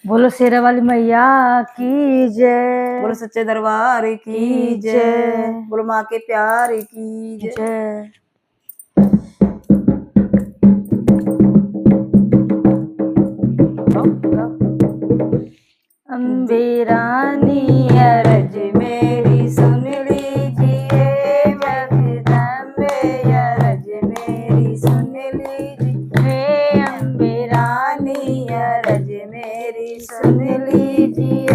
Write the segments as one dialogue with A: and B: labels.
A: बोलो शेरा वाली मैया की जय।
B: बोलो सच्चे दरबार की जय। बोलो माँ के प्यार की जय।
A: जय। अम्बे रानी अरज मेरी सुन लीजिए, जगदम्बे अरज मेरी सुन लीजिए। अम्बे रानी अरज मेरी सुन लीजिए,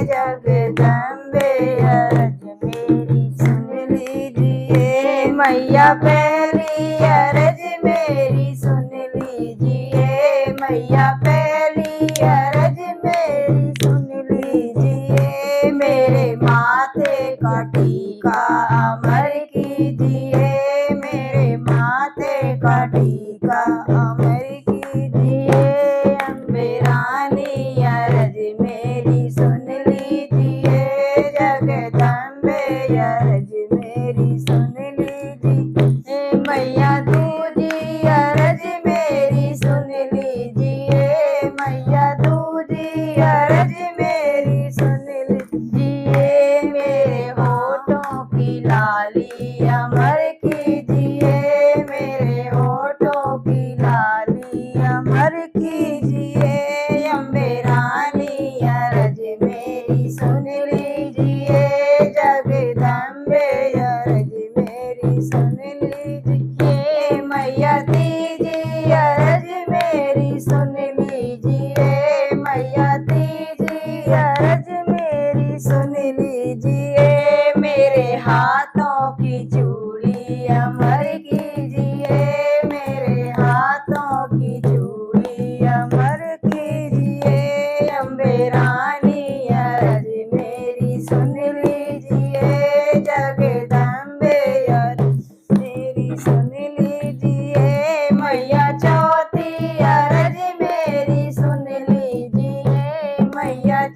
A: जगदम्बे अरज मेरी सुन लीजिए। मैया पहली अरज मेरी सुन लीजिए, मैया पहली अरज मेरी सुन लीजिए। मेरे माथे का टीका अमर कीजिए, मेरे माथे का टीका अमर कीजिए। अम्बे रानी अरज मेरी सुन लीजिए, जगदम्बे अरज मेरी सुन लीजिए। मैया दूजी अरज मेरी सुन लीजिए, मैया दूजी अरज मेरी सुन लीजिए। मेरे होठों की लाली अमर कीजिए, मेरे होठों की लाली अमर कीजिए। अम्बे रानी अरज मेरी सुन लीजिए, जगदम्बे अरज मेरी सुन लीजिए। मैया तीजी अरज मेरी सुन लीजिए, मैया तीजी अरज मेरी सुन लीजिए। मेरे हाथों की चूड़ी अमर कीजिए, मेरे हाथों की चूड़ी अमर कीजिए। अम्बे रानी अरज मेरी सुन लीजिए, जगदम्बे अरज मेरी सुन लीजिए। मैया चौथी अरज मेरी सुन लीजिए, मैया